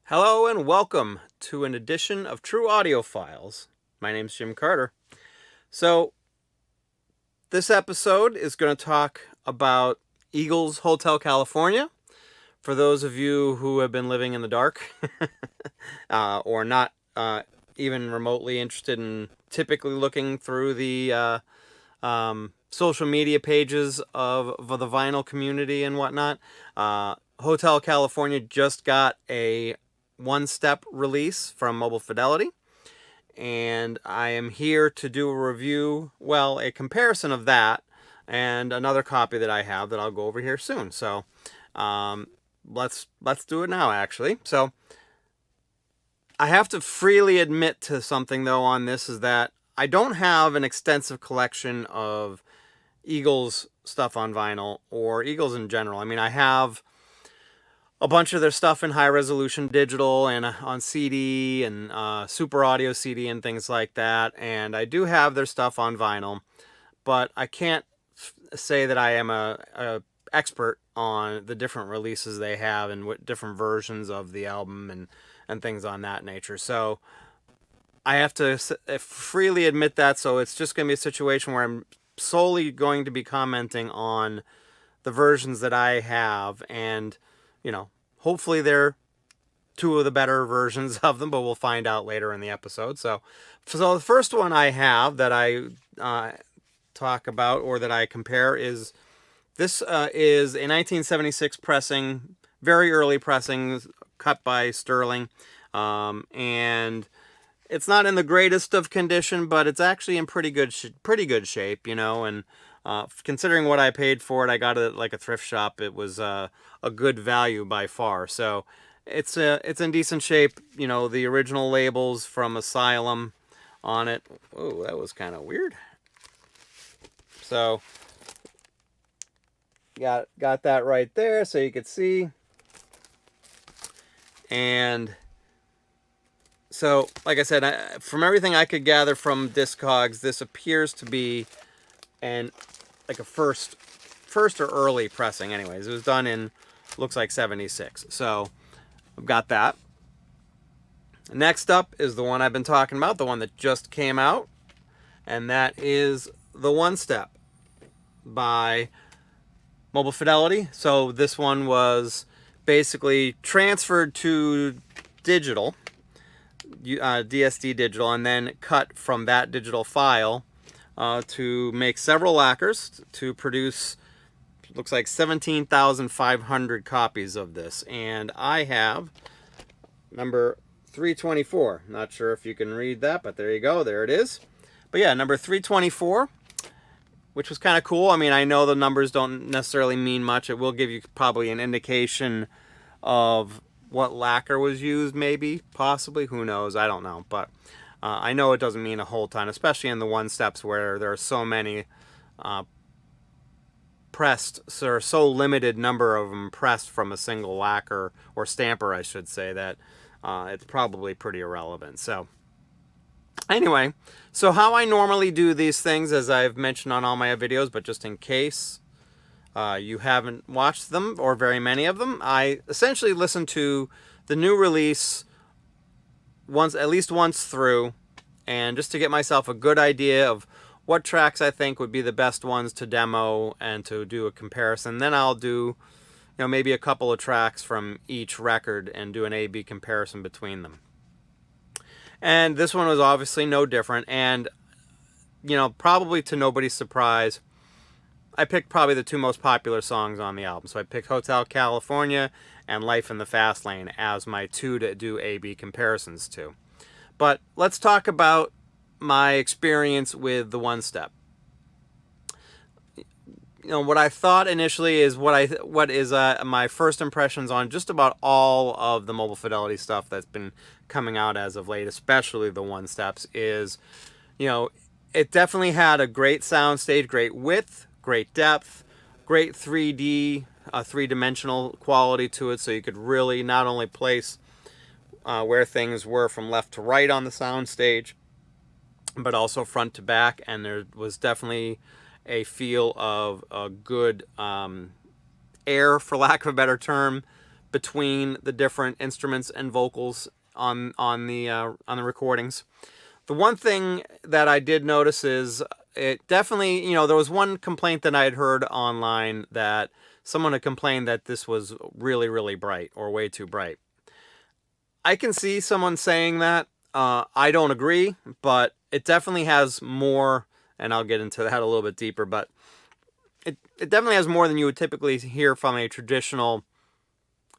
Hello and welcome to an edition of True Audio Files. My name's Jim Carter. So, this episode is going to talk about Eagles Hotel California. For those of you who have been living in the dark or not even remotely interested in typically looking through the social media pages of the vinyl community and whatnot, Hotel California just got a one-step release from Mobile Fidelity, and I am here to do a review, a comparison of that and another copy that I have that I'll go over here soon. So let's do it now, actually. So I have to freely admit to something, though, on this, is that I don't have an extensive collection of Eagles stuff on vinyl, or Eagles in general. I mean, I have a bunch of their stuff in high resolution digital and on CD and super audio CD and things like that. And I do have their stuff on vinyl, but I can't say that I am a expert on the different releases they have and what different versions of the album and things on that nature. So I have to freely admit that. So it's just going to be a situation where I'm solely going to be commenting on the versions that I have, and hopefully they're two of the better versions of them, but we'll find out later in the episode. So the first one I have that I talk about, or that I compare, is this is a 1976 pressing, very early pressing, cut by Sterling, and it's not in the greatest of condition, but it's actually in pretty good shape, and considering what I paid for it, I got it at like a thrift shop. It was a good value by far. So it's in decent shape. The original labels from Asylum on it. Oh, that was kind of weird. So got that right there, so you could see. And so, like I said, from everything I could gather from Discogs, this appears to be a first or early pressing. Anyways, it was done in, looks like 76. So I've got that. Next up is the one I've been talking about, the one that just came out, and that is the One Step by Mobile Fidelity. So this one was basically transferred to digital, DSD digital, and then cut from that digital file to make several lacquers to produce, looks like 17,500 copies of this. And I have number 324. Not sure if you can read that, but there you go. There it is. But yeah, number 324, which was kind of cool. I mean, I know the numbers don't necessarily mean much. It will give you probably an indication of what lacquer was used, maybe, possibly. Who knows? I don't know. But I know it doesn't mean a whole ton, especially in the one steps where there are so many pressed, so limited number of them pressed from a single lacquer, or stamper, I should say, that it's probably pretty irrelevant. So anyway, so how I normally do these things, as I've mentioned on all my videos, but just in case you haven't watched them, or very many of them, I essentially listen to the new release at least once through, and just to get myself a good idea of what tracks I think would be the best ones to demo and to do a comparison. Then I'll do maybe a couple of tracks from each record and do an A/B comparison between them. And this one was obviously no different, and probably to nobody's surprise, I picked probably the two most popular songs on the album. So I picked Hotel California and Life in the Fast Lane as my two to do A/B comparisons to. But let's talk about my experience with the One Step. What I thought initially is what is my first impressions on just about all of the Mobile Fidelity stuff that's been coming out as of late, especially the One Steps, is it definitely had a great soundstage, great width, great depth, great 3D, three-dimensional quality to it, so you could really not only place where things were from left to right on the soundstage, but also front to back, and there was definitely a feel of a good air, for lack of a better term, between the different instruments and vocals on the recordings. The one thing that I did notice is it definitely, there was one complaint that I had heard online that someone had complained that this was really, really bright or way too bright. I can see someone saying that. I don't agree, but it definitely has more, and I'll get into that a little bit deeper, but it definitely has more than you would typically hear from a traditional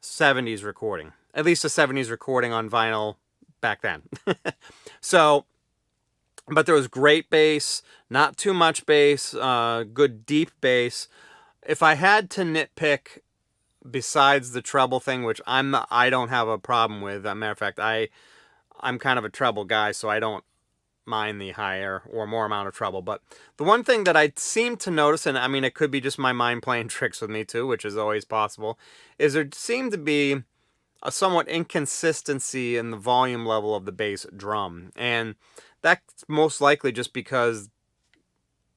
70s recording. At least a 70s recording on vinyl back then. So, but there was great bass, not too much bass, good deep bass. If I had to nitpick, besides the treble thing, which I don't have a problem with. As a matter of fact, I'm kind of a treble guy, so I don't mind the higher or more amount of treble. But the one thing that I seem to notice, and I mean, it could be just my mind playing tricks with me too, which is always possible, is there seemed to be a somewhat inconsistency in the volume level of the bass drum. And that's most likely just because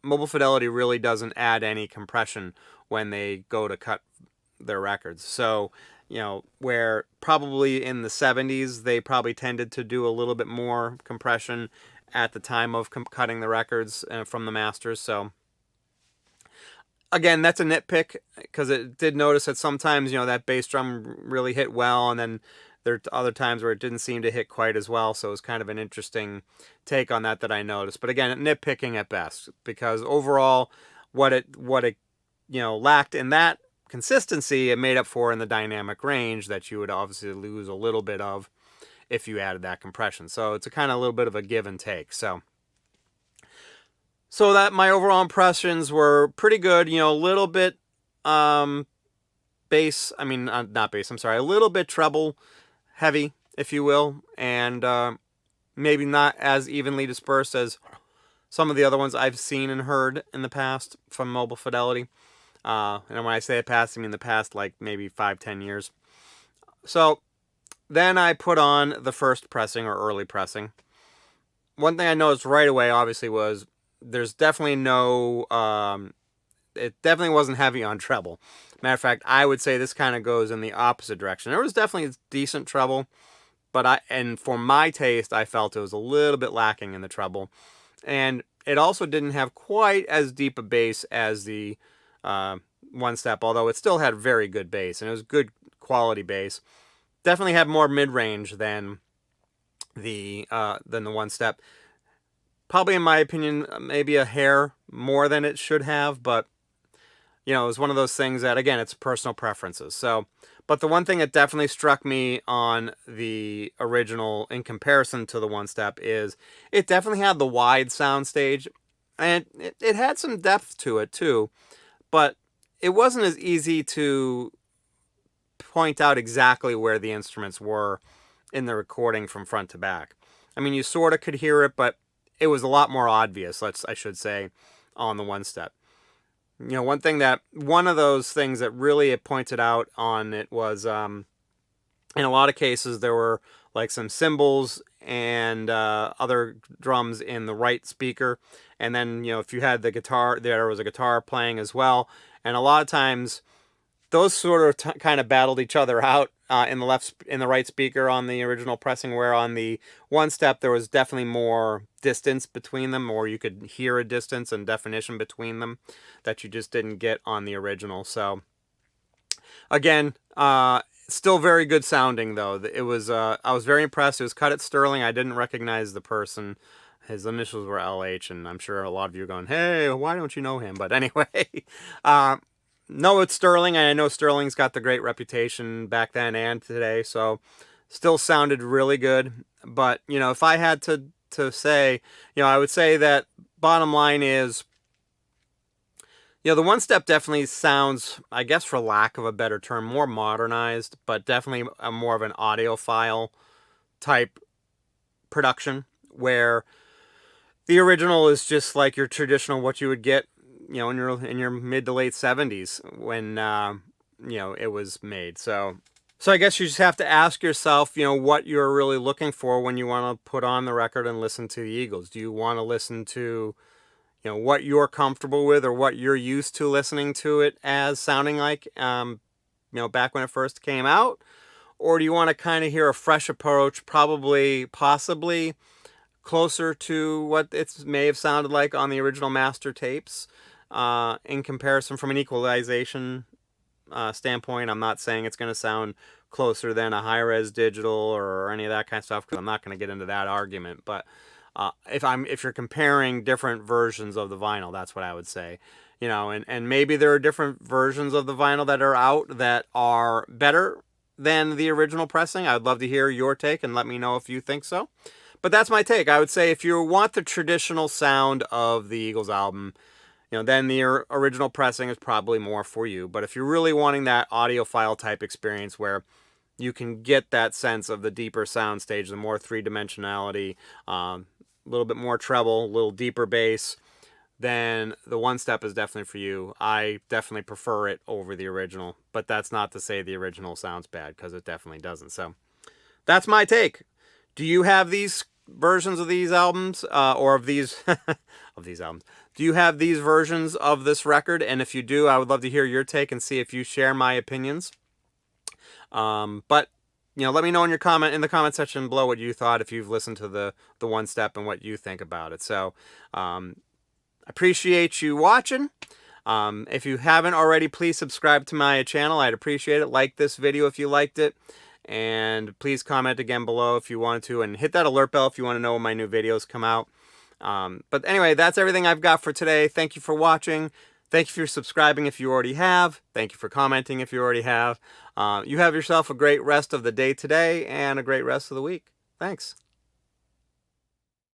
Mobile Fidelity really doesn't add any compression when they go to cut their records. So, where probably in the 70s, they probably tended to do a little bit more compression at the time of cutting the records from the masters. So, again, that's a nitpick because it did notice that sometimes, that bass drum really hit well, and then there are other times where it didn't seem to hit quite as well. So it was kind of an interesting take on that I noticed. But again, nitpicking at best, because overall, what it lacked in that consistency, it made up for in the dynamic range that you would obviously lose a little bit of if you added that compression. So it's a kind of a little bit of a give and take. So that my overall impressions were pretty good. A little bit bass. I mean, not bass. I'm sorry. A little bit treble heavy, if you will, and maybe not as evenly dispersed as some of the other ones I've seen and heard in the past from Mobile Fidelity. And when I say the past, I mean the past like maybe 5-10 years. So then I put on the first pressing or early pressing. One thing I noticed right away, obviously, was there's definitely no, it definitely wasn't heavy on treble. Matter of fact, I would say this kind of goes in the opposite direction. There was definitely decent treble, but and for my taste, I felt it was a little bit lacking in the treble. And it also didn't have quite as deep a bass as the one step, although it still had very good bass, and it was good quality bass. Definitely had more mid-range than the one step. Probably, in my opinion, maybe a hair more than it should have, but it was one of those things that, again, it's personal preferences. So, but the one thing that definitely struck me on the original in comparison to the one step is it definitely had the wide sound stage, and it had some depth to it too, but it wasn't as easy to point out exactly where the instruments were in the recording from front to back. I mean, you sort of could hear it, but it was a lot more obvious, I should say, on the one step. One of those things that really it pointed out on it was, in a lot of cases, there were like some cymbals and other drums in the right speaker. And then, if you had the guitar, there was a guitar playing as well. And a lot of times, those sort of kind of battled each other out in the right speaker on the original pressing, where on the one step there was definitely more distance between them, or you could hear a distance and definition between them that you just didn't get on the original. So again, still very good sounding though. It was I was very impressed. It was cut at Sterling. I didn't recognize the person. His initials were LH, and I'm sure a lot of you are going, "Hey, why don't you know him?" But anyway, no, it's Sterling, and I know Sterling's got the great reputation back then and today, so still sounded really good. But, if I had to say, I would say that bottom line is, the one step definitely sounds, I guess for lack of a better term, more modernized, but definitely more of an audiophile type production, where the original is just like your traditional, what you would get in your mid to late 70s when it was made. So I guess you just have to ask yourself, what you're really looking for when you want to put on the record and listen to the Eagles. Do you want to listen to what you're comfortable with or what you're used to listening to it as sounding like? back when it first came out? Or do you want to kind of hear a fresh approach, possibly closer to what it may have sounded like on the original master tapes, in comparison from an equalization standpoint? I'm not saying it's going to sound closer than a high-res digital or any of that kind of stuff, because I'm not going to get into that argument. But if you're comparing different versions of the vinyl, that's what I would say. And maybe there are different versions of the vinyl that are out that are better than the original pressing. I'd love to hear your take and let me know if you think so. But that's my take. I would say if you want the traditional sound of the Eagles album, then the original pressing is probably more for you. But if you're really wanting that audiophile type experience where you can get that sense of the deeper sound stage, the more three-dimensionality, a little bit more treble, a little deeper bass, then the one step is definitely for you. I definitely prefer it over the original, but that's not to say the original sounds bad, because it definitely doesn't. So that's my take. Do you have these versions of these albums, or of these of these albums? Do you have these versions of this record? And if you do, I would love to hear your take and see if you share my opinions. But let me know in the comment section below what you thought, if you've listened to the one step, and what you think about it. So appreciate you watching. If you haven't already, please subscribe to my channel. I'd appreciate it. Like this video if you liked it. And please comment again below if you wanted to. And hit that alert bell if you want to know when my new videos come out. But anyway, that's everything I've got for today. Thank you for watching. Thank you for subscribing if you already have. Thank you for commenting if you already have. You have yourself a great rest of the day today and a great rest of the week. Thanks.